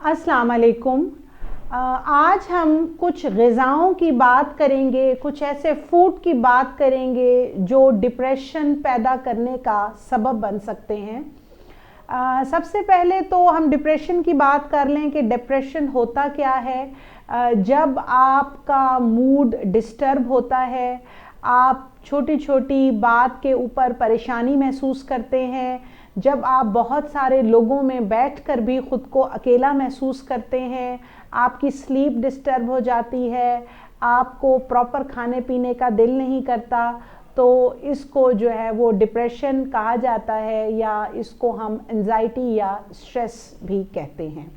अस्सलाम वालेकुम। आज हम कुछ ग़िज़ाओं की बात करेंगे, कुछ ऐसे फूड की बात करेंगे जो डिप्रेशन पैदा करने का सबब बन सकते हैं। सबसे पहले तो हम डिप्रेशन की बात कर लें कि डिप्रेशन होता क्या है। जब आपका मूड डिस्टर्ब होता है, आप छोटी छोटी बात के ऊपर परेशानी महसूस करते हैं, जब आप बहुत सारे लोगों में बैठकर भी ख़ुद को अकेला महसूस करते हैं, आपकी स्लीप डिस्टर्ब हो जाती है, आपको प्रॉपर खाने पीने का दिल नहीं करता, तो इसको जो है वो डिप्रेशन कहा जाता है या इसको हम एंजाइटी या स्ट्रेस भी कहते हैं।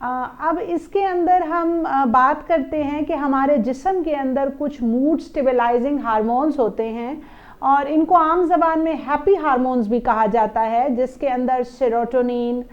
अब इसके अंदर हम बात करते हैं कि हमारे जिस्म के अंदर कुछ मूड स्टेबलाइजिंग हार्मोन्स होते हैं और इनको आम ज़बान में हैप्पी हार्मोन्स भी कहा जाता है, जिसके अंदर सेरोटोनिन,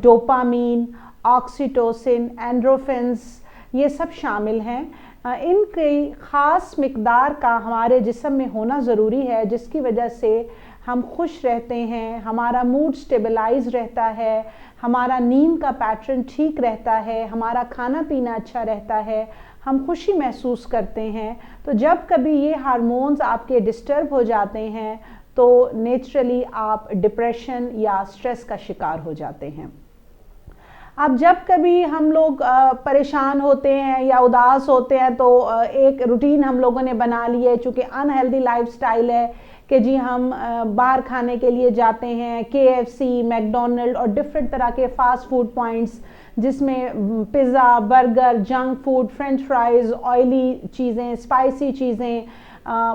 डोपामीन, ऑक्सीटोसिन, एंड्रोफिन्स ये सब शामिल हैं। इनकी ख़ास मिक़दार का हमारे जिस्म में होना ज़रूरी है, जिसकी वजह से हम खुश रहते हैं, हमारा मूड स्टेबलाइज रहता है, हमारा नींद का पैटर्न ठीक रहता है, हमारा खाना पीना अच्छा रहता है, हम खुशी महसूस करते हैं। तो जब कभी ये हार्मोन्स आपके डिस्टर्ब हो जाते हैं तो नेचुरली आप डिप्रेशन या स्ट्रेस का शिकार हो जाते हैं। अब जब कभी हम लोग परेशान होते हैं या उदास होते हैं तो एक रूटीन हम लोगों ने बना ली है, चूँकि अनहेल्दी लाइफस्टाइल है कि जी हम बाहर खाने के लिए जाते हैं, KFC, मैकडोनल्ड और डिफरेंट तरह के फास्ट फूड पॉइंट्स जिसमें pizza, burger, junk food, French fries, oily चीज़ें, स्पाइसी चीज़ें,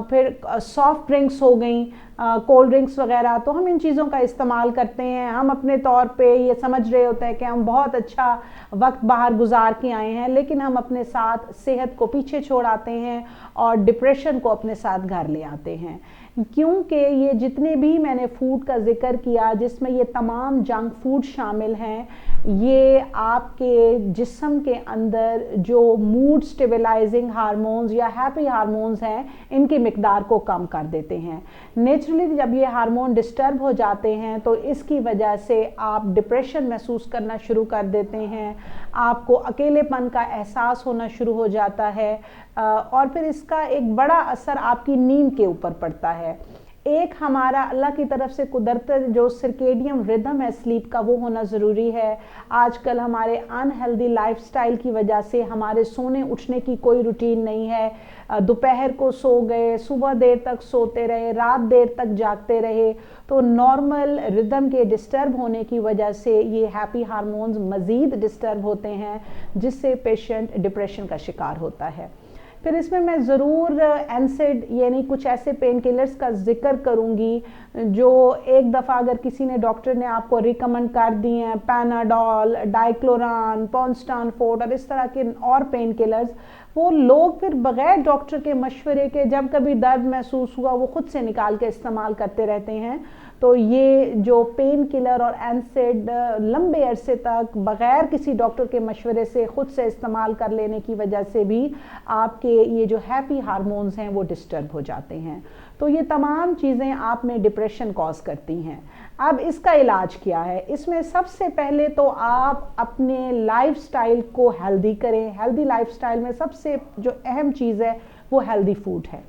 फिर सॉफ्ट ड्रिंक्स हो गई, कोल्ड ड्रिंक्स वगैरह। तो हम इन चीज़ों का इस्तेमाल करते हैं। हम अपने तौर पे ये समझ रहे होते हैं कि हम बहुत अच्छा वक्त बाहर गुजार के आए हैं, लेकिन हम अपने साथ सेहत को पीछे छोड़ आते हैं और डिप्रेशन को अपने साथ घर ले आते हैं, क्योंकि ये जितने भी मैंने फ़ूड का ज़िक्र किया जिसमें ये तमाम जंक फूड शामिल हैं, ये आपके जिस्म के अंदर जो मूड स्टेबलाइजिंग हार्मोन्स या हैप्पी हार्मोन्स हैं इनकी मिक़दार को कम कर देते हैं। नेचुरली जब ये हार्मोन डिस्टर्ब हो जाते हैं तो इसकी वजह से आप डिप्रेशन महसूस करना शुरू कर देते हैं, आपको अकेलेपन का एहसास होना शुरू हो जाता है और फिर इसका एक बड़ा असर आपकी नींद के ऊपर पड़ता है। एक हमारा अल्लाह की तरफ से कुदरती जो सर्केडियन रिदम है स्लीप का, वो होना ज़रूरी है। आजकल हमारे अनहेल्दी लाइफस्टाइल की वजह से हमारे सोने उठने की कोई रूटीन नहीं है। दोपहर को सो गए, सुबह देर तक सोते रहे, रात देर तक जागते रहे, तो नॉर्मल रिदम के डिस्टर्ब होने की वजह से ये हैप्पी हार्मोन्स मज़ीद डिस्टर्ब होते हैं, जिससे पेशेंट डिप्रेशन का शिकार होता है। फिर इसमें मैं ज़रूर एनसेड यानी कुछ ऐसे पेन किलर्स का ज़िक्र करूँगी जो एक दफ़ा अगर किसी ने डॉक्टर ने आपको रिकमेंड कर दिए हैं, पैनाडॉल, डाइक्लोरान, पॉन्स्टानफोर्ट और इस तरह के और पेन किलर्स, वो लोग फिर बग़ैर डॉक्टर के मशवरे के जब कभी दर्द महसूस हुआ वो ख़ुद से निकाल के इस्तेमाल करते रहते हैं। तो ये जो पेन किलर और एनसेड लंबे अरसे तक बग़ैर किसी डॉक्टर के मशवरे से ख़ुद से इस्तेमाल कर लेने की वजह से भी आपके ये जो हैप्पी हार्मोन्स हैं वो डिस्टर्ब हो जाते हैं। तो ये तमाम चीज़ें आप में डिप्रेशन कॉज करती हैं। अब इसका इलाज क्या है? इसमें सबसे पहले तो आप अपने लाइफस्टाइल को हेल्दी करें। हेल्दी लाइफस्टाइल में सबसे जो अहम चीज़ है वो हेल्दी फूड है।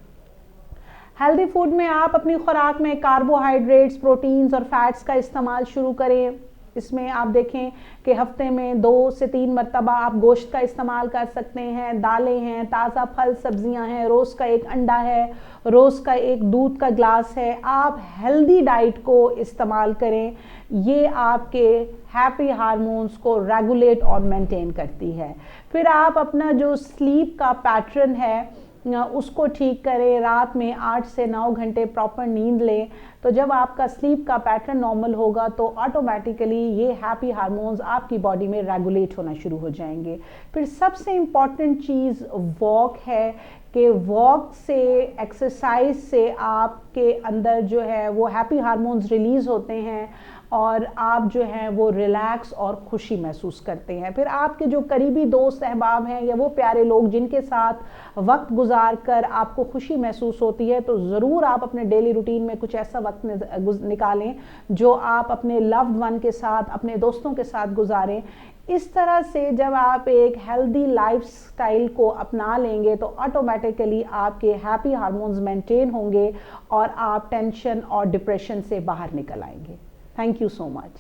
हेल्दी फूड में आप अपनी खुराक में कार्बोहाइड्रेट्स, प्रोटीन्स और फैट्स का इस्तेमाल शुरू करें। इसमें आप देखें कि हफ्ते में 2 से 3 मरतबा आप गोश्त का इस्तेमाल कर सकते हैं, दालें हैं, ताज़ा फल सब्जियां हैं, रोज़ का एक अंडा है, रोज़ का एक दूध का ग्लास है। आप हेल्दी डाइट को इस्तेमाल करें, ये आपके हैप्पी हार्मोन्स को रेगुलेट और मेंटेन करती है। फिर आप अपना जो स्लीप का पैटर्न है उसको ठीक करें, रात में 8 से 9 घंटे प्रॉपर नींद लें। तो जब आपका स्लीप का पैटर्न नॉर्मल होगा तो ऑटोमेटिकली ये हैप्पी हार्मोन्स आपकी बॉडी में रेगुलेट होना शुरू हो जाएंगे। फिर सबसे इम्पॉर्टेंट चीज़ वॉक है कि वॉक से, एक्सरसाइज से आपके अंदर जो है वो हैप्पी हार्मोन्स रिलीज़ होते हैं اور آپ جو ہیں وہ ریلیکس اور خوشی محسوس کرتے ہیں. پھر آپ کے جو قریبی دوست احباب ہیں یا وہ پیارے لوگ جن کے ساتھ وقت گزار کر آپ کو خوشی محسوس ہوتی ہے تو ضرور آپ اپنے ڈیلی روٹین میں کچھ ایسا وقت نکالیں جو آپ اپنے لوڈ ون کے ساتھ اپنے دوستوں کے ساتھ گزاریں. اس طرح سے جب آپ ایک ہیلدی لائف سٹائل کو اپنا لیں گے تو آٹومیٹیکلی آپ کے ہیپی ہارمونز مینٹین ہوں گے اور آپ ٹینشن اور ڈپریشن سے باہر نکل آئیں گے. Thank you so much.